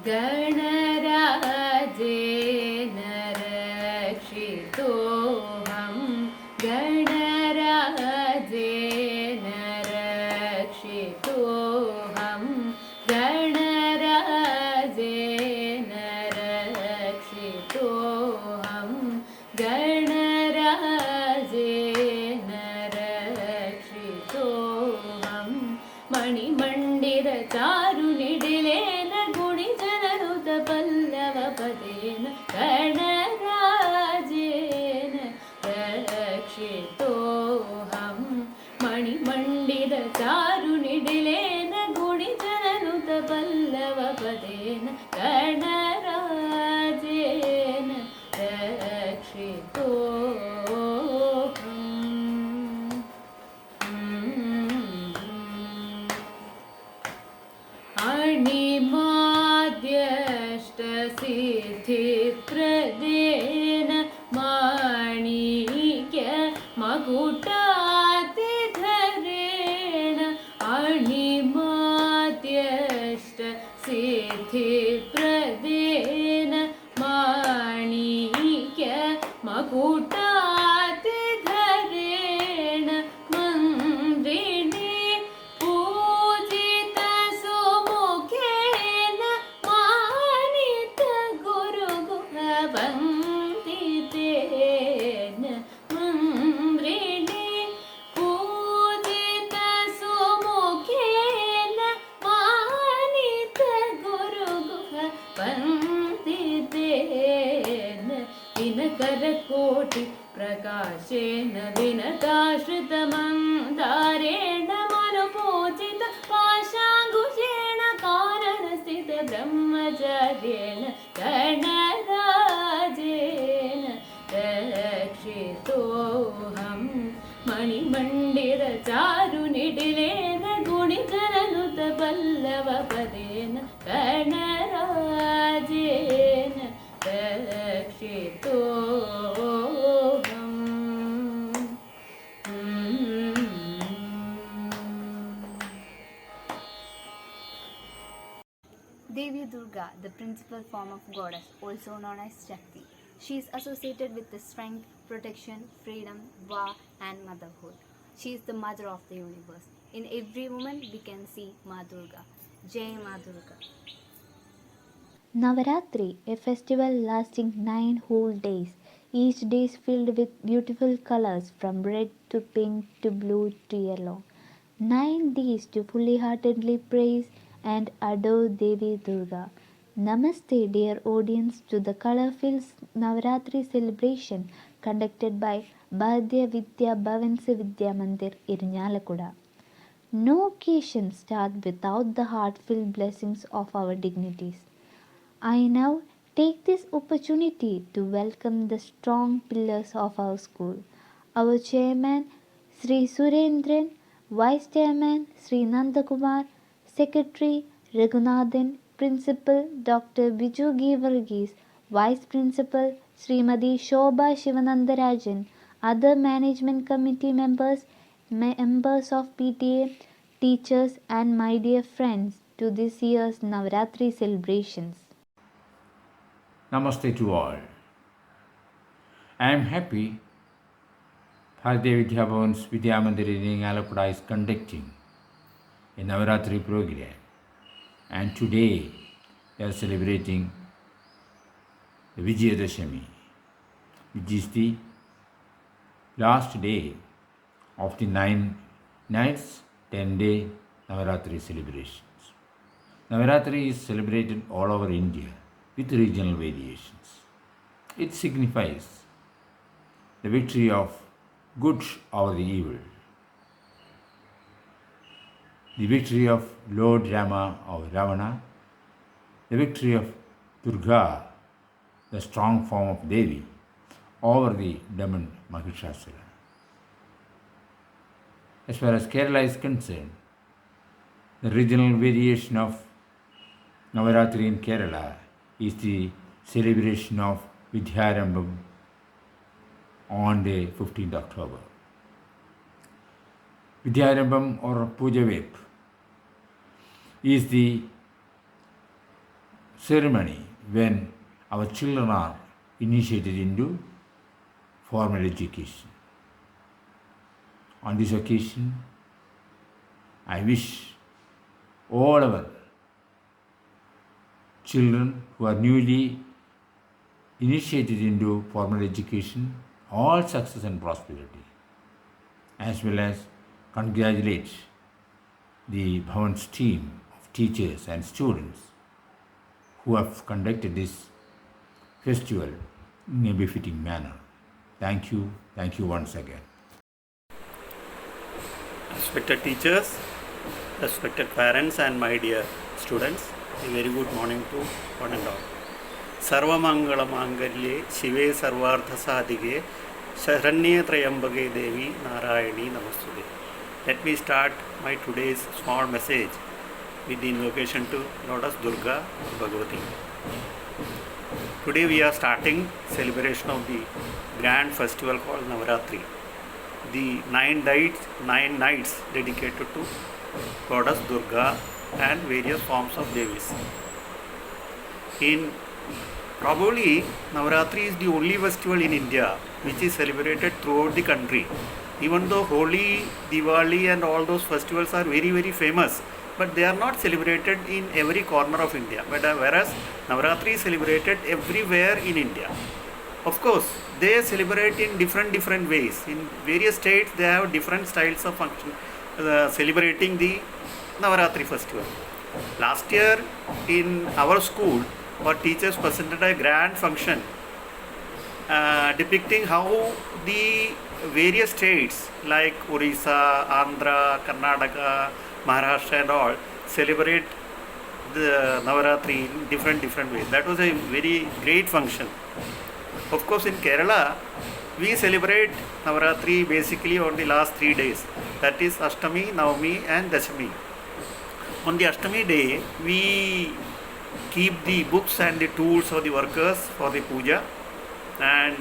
गणराजेन रक्षितोऽहं गणराजेन रक्षितोऽहं गणराजेन रक्षितोऽहं गणराजेन रक्षितोऽहं मणिमण्डिरचारुनिडिलेन पल्लवपदेन गणराजेन रक्षितोऽहं मणिमण्डितचारुनिडिलेन गुणिजननुतपल्लवपदेन गणराजेन रक्षितोऽहम् अणिमाद्यष्टसिद्धिप्रदेन माणिक्य मकुटातिधरेण अणिमाद्यष्टसिद्धिप्रदेन माणिक्य मकुटातिधरेण मन्दिरे पूजितसुमुखेन मानितगुरुगुणवन्दितेन मन्दिरे पूजितसुमुखेन मानितगुरुगुणवन्दितेन दिनकरकोटि प्रकाशेन विनताश्रितमन्दारेण मनोपूजित पाशाङ्कुशेन काननस्थित ब्रह्मचर्येण गणराजेन रक्षितोऽहं मणिमण्डिरचारुनिडिलेन गुणिजननुतपल्लवपदेन गणराजेन Devi Durga, the principal form of goddess, also known as Shakti. She is associated with the strength, protection, freedom, war, and motherhood. She is the mother of the universe. In every woman, we can see Ma Durga. Jai Ma Durga. Navaratri, a festival lasting 9 whole days. Each day is filled with beautiful colors from red to pink to blue to yellow. 9 days to fully heartedly praise and adore Devi Durga. Namaste, dear audience, to the colorful Navaratri celebration conducted by Bhadya Vidya Bhavansa Vidya Mandir, Irnyalakuda. No occasion starts without the heartfelt blessings of our dignities. I now take this opportunity to welcome the strong pillars of our school. Our chairman, Sri Surendran, Vice Chairman, Sri Nandakumar, Secretary Raghunathan, Principal Dr. Biju Givargis, Vice Principal Srimadi Shobha Shivanandarajan, other management committee members, members of PTA, teachers and my dear friends to this year's Navaratri celebrations. Namaste to all. I am happy Bharatiya Vidya Bhavan's Vidya Mandir in Alappuzha is conducting a Navaratri program, and today they are celebrating the Vijayadashami, which is the last day of the 9 nights, 10-day Navaratri celebrations. Navaratri is celebrated all over India with regional variations. It signifies the victory of good over the evil, the victory of Lord Rama over Ravana, the victory of Durga, the strong form of Devi, over the demon Mahishasura. As far as Kerala is concerned, the regional variation of Navaratri in Kerala is the celebration of Vidyarambham on the 15th October. Vidyarambham or Puja Vep is the ceremony when our children are initiated into formal education. On this occasion, I wish all our children who are newly initiated into formal education all success and prosperity, as well as congratulate the Bhavan's team of teachers and students who have conducted this festival in a befitting manner. Thank you once again. Respected teachers, respected parents and my dear students, a very good morning to one and all. Sarvamangala Mangalye Shive Sarvartha Sadhige Sharanye Trayambage Devi Narayani Namastude. Let me start my today's small message with the invocation to Goddess Durga Bhagavati. Today we are starting celebration of the grand festival called Navaratri. The 9 nights dedicated to Goddess Durga and various forms of Devis. Probably Navaratri is the only festival in India which is celebrated throughout the country. Even though Holi, Diwali and all those festivals are very very famous, but they are not celebrated in every corner of India. But whereas Navaratri is celebrated everywhere in India. Of course, they celebrate in different ways. In various states, they have different styles of function, celebrating the Navaratri festival. Last year, in our school, our teachers presented a grand function depicting how the various states like Orissa, Andhra, Karnataka, Maharashtra and all celebrate the Navaratri in different ways. That was a very great function. Of course, in Kerala, we celebrate Navaratri basically on the last 3 days. That is Ashtami, Navami and Dashami. On the Ashtami day, we keep the books and the tools of the workers for the puja, and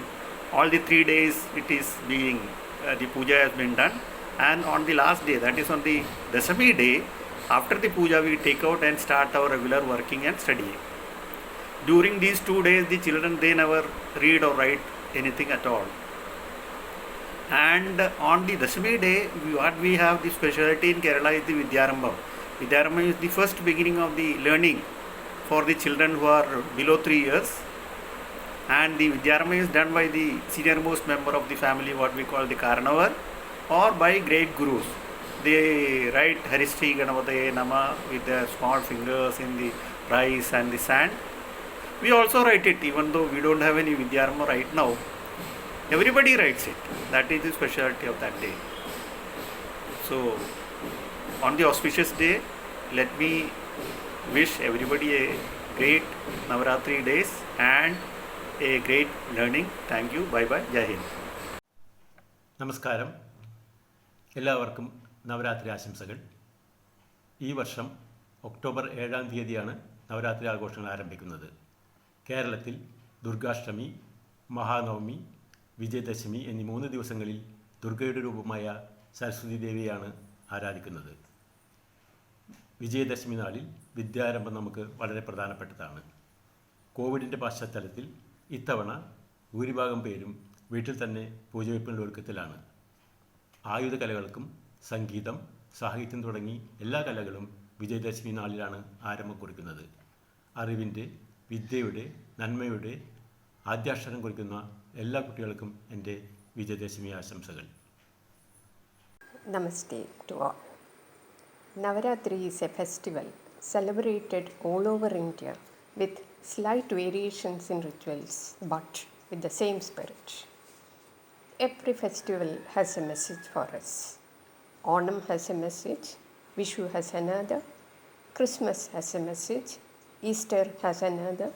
all the 3 days it is being, the puja has been done. And on the last day, that is on the Dashami day, after the puja we take out and start our regular working and studying. During these 2 days, the children, they never read or write anything at all. And on the Dashami day, what we have the specialty in Kerala is the Vidyarambham. Vidyarambham is the first beginning of the learning for the children who are below 3 years. And the Vidyarambham is done by the senior-most member of the family, what we call the Karanavar, or by great gurus. They write Harishri Ganapataye Nama with their small fingers in the rice and the sand. We also write it, even though we don't have any Vidyarambham right now. Everybody writes it. That is the specialty of that day. So, on the auspicious day, let me wish everybody a great Navaratri days and a great learning. Thank you. Bye bye. Jai Hind. നമസ്കാരം. എല്ലാവർക്കും നവരാത്രി ആശംസകൾ. ഈ വർഷം October 7-ാം തീയതിയാണ് നവരാത്രി ആഘോഷങ്ങൾ ആരംഭിക്കുന്നത്. കേരളത്തിൽ ദുർഗാഷ്ടമി, മഹാനവമി, വിജയദശമി എന്നീ 3 ദിവസങ്ങളിൽ ദുർഗയുടെ രൂപമായ സരസ്വതി ദേവിയാണ് ആരാധിക്കുന്നത്. വിജയദശമി നാളിൽ വിദ്യാരംഭം നമുക്ക് വളരെ പ്രധാനപ്പെട്ടതാണ്. കോവിഡിൻ്റെ പശ്ചാത്തലത്തിൽ ഇത്തവണ ഭൂരിഭാഗം പേരും വീട്ടിൽ തന്നെ പൂജവെപ്പിനുള്ള ഒരുക്കത്തിലാണ്. ആയുധകലകൾക്കും സംഗീതം, സാഹിത്യം തുടങ്ങി എല്ലാ കലകളും വിജയദശമി നാളിലാണ് ആരംഭം കുറിക്കുന്നത്. അറിവിൻ്റെ, വിദ്യയുടെ, നന്മയുടെ ആദ്യാക്ഷരം കുറിക്കുന്ന എല്ലാ കുട്ടികൾക്കും എൻ്റെ വിജയദശമി ആശംസകൾ. Namaste to all. Navaratri is a festival celebrated all over India with slight variations in rituals but with the same spirit. Every festival has a message for us. Onam has a message, Vishu has another, Christmas has a message, Easter has another,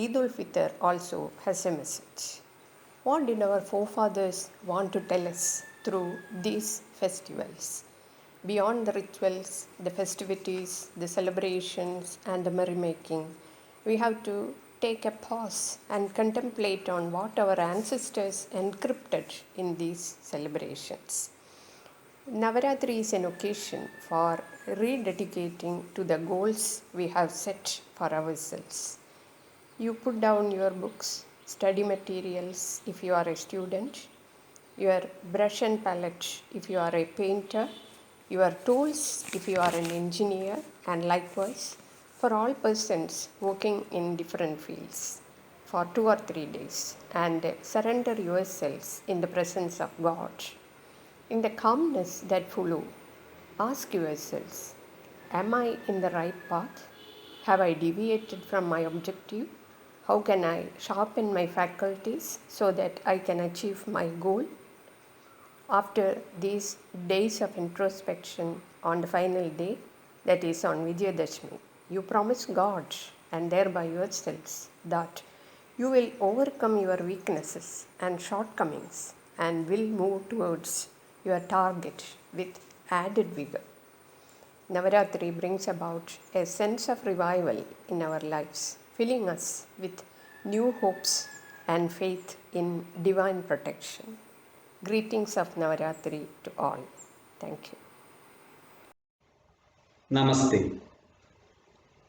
Eid ul-Fitr also has a message. What did our forefathers want to tell us through these festivals? Beyond the rituals, the festivities, the celebrations and the merrymaking, we have to take a pause and contemplate on what our ancestors encrypted in these celebrations. Navaratri is an occasion for rededicating to the goals we have set for ourselves. You put down your books, study materials if you are a student, your brush and palette if you are a painter, your tools if you are an engineer, and likewise for all persons working in different fields for 2 or 3 days, and surrender yourselves in the presence of God. In the calmness that follow, ask yourselves, am I in the right path? Have I deviated from my objective? How can I sharpen my faculties so that I can achieve my goal? After these days of introspection, on the final day, that is on Vijayadashmi, you promise God and thereby yourselves that you will overcome your weaknesses and shortcomings and will move towards your target with added vigor. Navaratri brings about a sense of revival in our lives, filling us with new hopes and faith in divine protection. Greetings of Navaratri to all. Thank you. Namaste.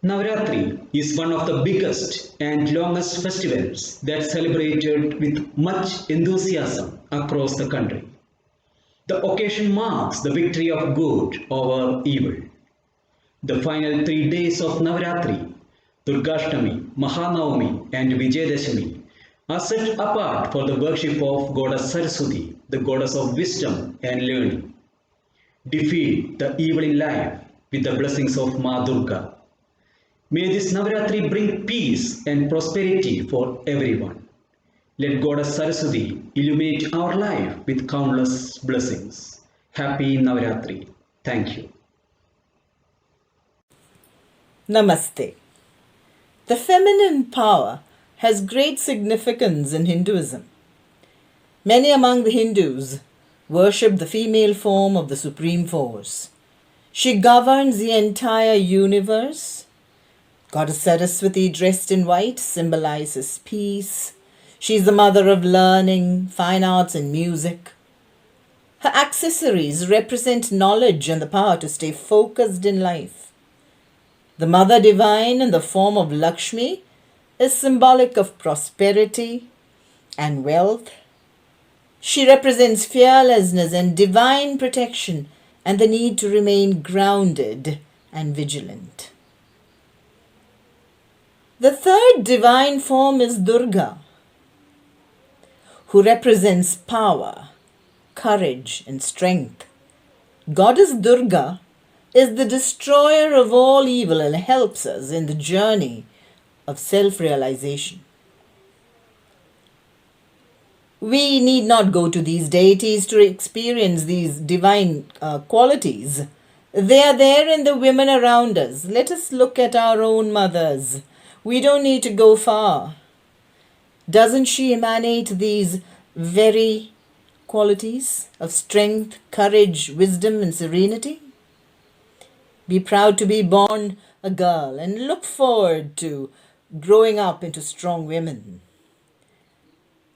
Navratri is one of the biggest and longest festivals that's celebrated with much enthusiasm across the country. The occasion marks the victory of good over evil. The final 3 days of Navratri, Durgashtami, Mahanavami, and Vijayadashami, are set apart for the worship of Goddess Saraswati, the goddess of wisdom and learning. Defeat the evil in life with the blessings of Ma Durga. May this Navratri bring peace and prosperity for everyone. Let Goddess Saraswati illuminate our life with countless blessings. Happy Navratri. Thank you. Namaste. The feminine power has great significance in Hinduism. Many among the Hindus worship the female form of the Supreme Force. She governs the entire universe. Goddess Saraswati, dressed in white, symbolizes peace. She is the mother of learning, fine arts, and music. Her accessories represent knowledge and the power to stay focused in life. The Mother Divine, in the form of Lakshmi, is symbolic of prosperity and wealth. She represents fearlessness and divine protection and the need to remain grounded and vigilant. The third divine form is Durga, who represents power, courage, and strength. Goddess Durga is the destroyer of all evil and helps us in the journey of self-realization. We need not go to these deities to experience these divine qualities. They are there in the women around us. Let us look at our own mothers. We don't need to go far. Doesn't she emanate these very qualities of strength, courage, wisdom, and serenity? Be proud to be born a girl and look forward to growing up into strong women.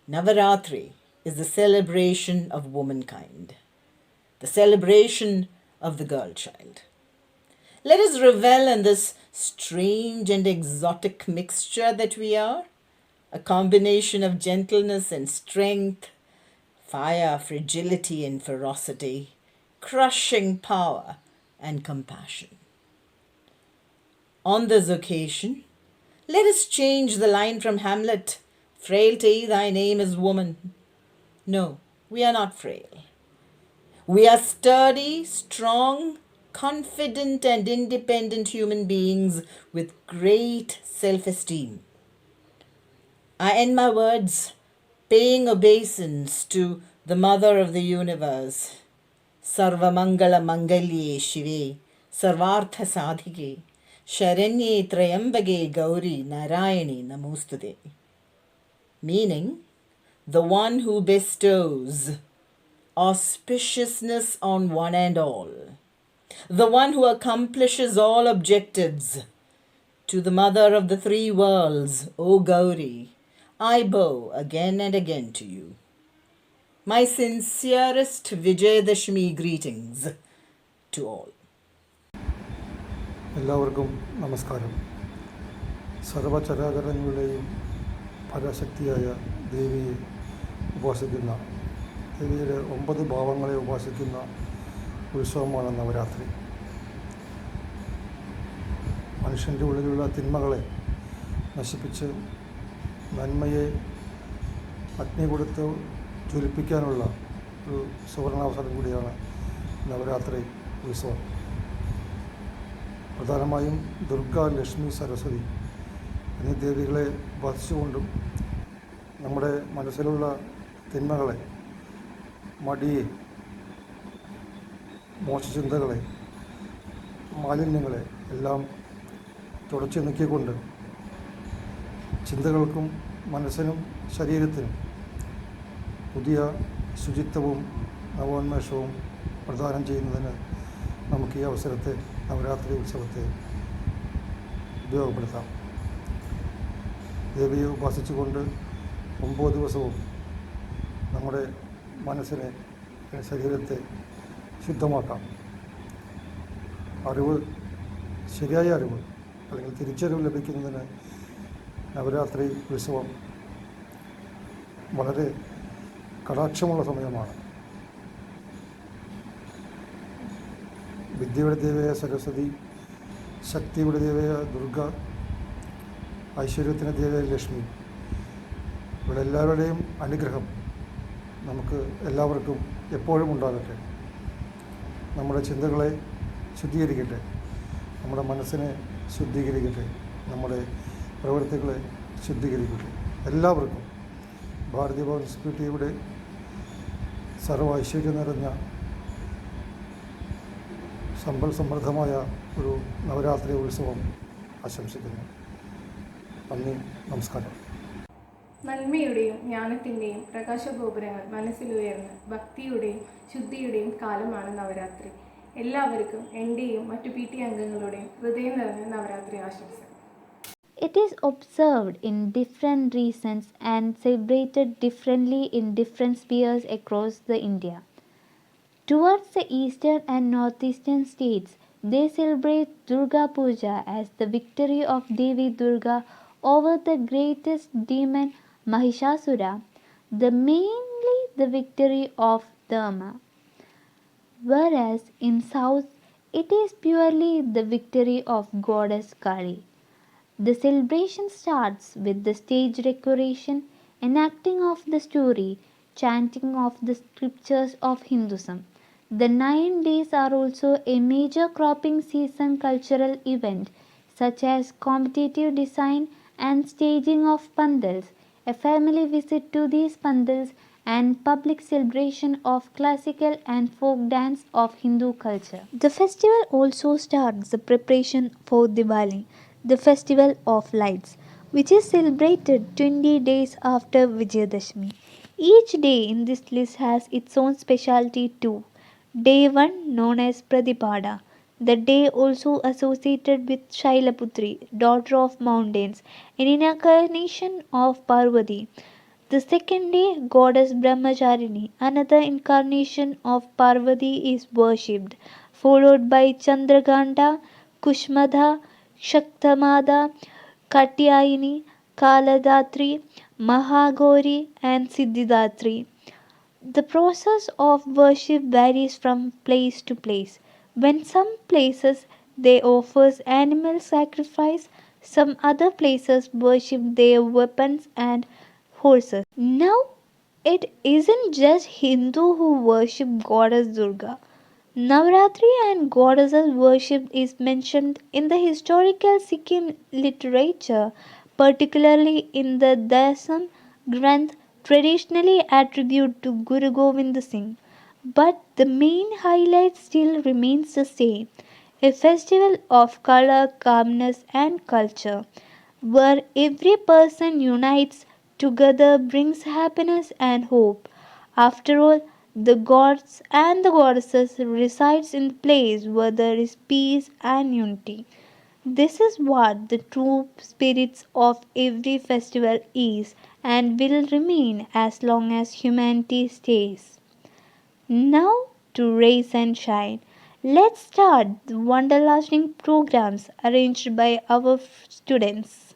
Navaratri is the celebration of womankind, the celebration of the girl child. Let us revel in this strange and exotic mixture that we are, a combination of gentleness and strength, fire, fragility, and ferocity, crushing power and compassion. On this occasion, let us change the line from Hamlet, "Frailty, thy name is woman." No, we are not frail. We are sturdy, strong, confident, and independent human beings with great self-esteem. I end my words paying obeisance to the Mother of the Universe. Sarvamangala Mangalye Shive, Sarvartha Sadhike, Sharanye Trayambage Gauri Narayani Namostude. Meaning, the one who bestows auspiciousness on one and all, the one who accomplishes all objectives. To the Mother of the three worlds, O Gauri, I bow again and again to you. My sincerest Vijayadashmi greetings to all. എല്ലാവർക്കും നമസ്കാരം. സർവചരാചരങ്ങളുടെയും പരാശക്തിയായ ദേവിയെ ഉപാസിക്കുന്ന, ദേവിയുടെ 9 ഭാവങ്ങളെ ഉപാസിക്കുന്ന ഉത്സവമാണ് നവരാത്രി. മനുഷ്യൻ്റെ ഉള്ളിലുള്ള തിന്മകളെ നശിപ്പിച്ച് നന്മയെ അഗ്നി കൊടുത്ത് ജ്വലിപ്പിക്കാനുള്ള ഒരു സുവർണാവസരം കൂടിയാണ് നവരാത്രി ഉത്സവം. പ്രധാനമായും ദുർഗ, ലക്ഷ്മി, സരസ്വതി എന്നീ ദേവികളെ ഉപാസിച്ചുകൊണ്ടും നമ്മുടെ മനസ്സിലുള്ള തിന്മകളെ, മടിയെ, മോശചിന്തകളെ, മാലിന്യങ്ങളെ എല്ലാം തുടച്ചു നീക്കിക്കൊണ്ട് ചിന്തകൾക്കും മനസ്സിനും ശരീരത്തിനും പുതിയ ശുചിത്വവും നവോന്മേഷവും പ്രദാനം ചെയ്യുന്നതിന് നമുക്ക് ഈ അവസരത്തെ, നവരാത്രി ഉത്സവത്തെ ഉപയോഗപ്പെടുത്താം. ദേവിയെ ഉപാസിച്ചുകൊണ്ട് 9 ദിവസവും നമ്മുടെ മനസ്സിനെ, ശരീരത്തെ ശുദ്ധമാക്കാം. അറിവ്, ശരിയായ അറിവ് അല്ലെങ്കിൽ തിരിച്ചറിവ് ലഭിക്കുന്നതിന് നവരാത്രി ഉത്സവം വളരെ കടാക്ഷമുള്ള സമയമാണ്. വിദ്യയുടെ ദേവിയായ സരസ്വതി, ശക്തിയുടെ ദേവിയായ ദുർഗ, ഐശ്വര്യത്തിൻ്റെ ദേവിയായ ലക്ഷ്മി, ഇവരെല്ലാവരുടെയും അനുഗ്രഹം നമുക്ക് എല്ലാവർക്കും എപ്പോഴും ഉണ്ടാകട്ടെ. നമ്മുടെ ചിന്തകളെ ശുദ്ധീകരിക്കട്ടെ, നമ്മുടെ മനസ്സിനെ ശുദ്ധീകരിക്കട്ടെ, നമ്മുടെ പ്രവൃത്തികളെ ശുദ്ധീകരിക്കട്ടെ. എല്ലാവർക്കും ഭാരതീയ ഭവൻ എക്സിക്യൂട്ടീവിടെ സർവ്വ ഐശ്വര്യം നിറഞ്ഞ സമ്പൽ സമൃദ്ധമായ ഒരു നവരാത്രി ഉത്സവം ആശംസിക്കുന്നു. നന്ദി, നമസ്കാരം. നന്മയുടെയും ജ്ഞാനത്തിൻ്റെയും പ്രകാശഗോപുരങ്ങൾ മനസ്സിലുയർന്ന് ഭക്തിയുടെയും ശുദ്ധിയുടെയും കാലമാണ് നവരാത്രി. എല്ലാവർക്കും എൻ്റെയും മറ്റു PT അംഗങ്ങളുടെയും ഹൃദയം നിറഞ്ഞ നവരാത്രി ആശംസകൾ. It is observed in different regions and celebrated differently in different spheres across the India. Towards the eastern and northeastern states, they celebrate Durga Puja as the victory of Devi Durga over the greatest demon Mahishasura, mainly the victory of Dharma. Whereas in south, it is purely the victory of goddess Kali. The celebration starts with the stage decoration, enacting of the story, chanting of the scriptures of Hinduism. The 9 days are also a major cropping season cultural event, such as competitive design and staging of pandals, a family visit to these pandals, and public celebration of classical and folk dance of Hindu culture. The festival also starts the preparation for Diwali, the festival of lights, which is celebrated 20 days after Vijayadashmi. Each day in this list has its own specialty too. Day 1 known as Pradipada, the day also associated with Shailaputri, daughter of mountains, an incarnation of Parvati. The second day, goddess Brahmacharini, another incarnation of Parvati, is worshipped, followed by Chandraghanta, Kushmadha, Shaktamada, Katyayini, Kaladatri, Mahagauri, and Siddhidatri. The process of worship varies from place to place. When some places they offers animal sacrifice, some other places worship their weapons and horses. Now, it isn't just Hindu who worship goddess Durga. Navratri and goddesses worship is mentioned in the historical Sikkim literature, particularly in the Dasam Granth, traditionally attributed to Guru Gobind Singh. But the main highlight still remains the same, a festival of color, calmness, and culture, where every person unites together, brings happiness and hope. After all, the gods and the goddesses resides in the place where there is peace and unity. This is what the true spirit of every festival is and will remain as long as humanity stays. Now to raise and shine. Let's start the wonderlasting programs arranged by our students.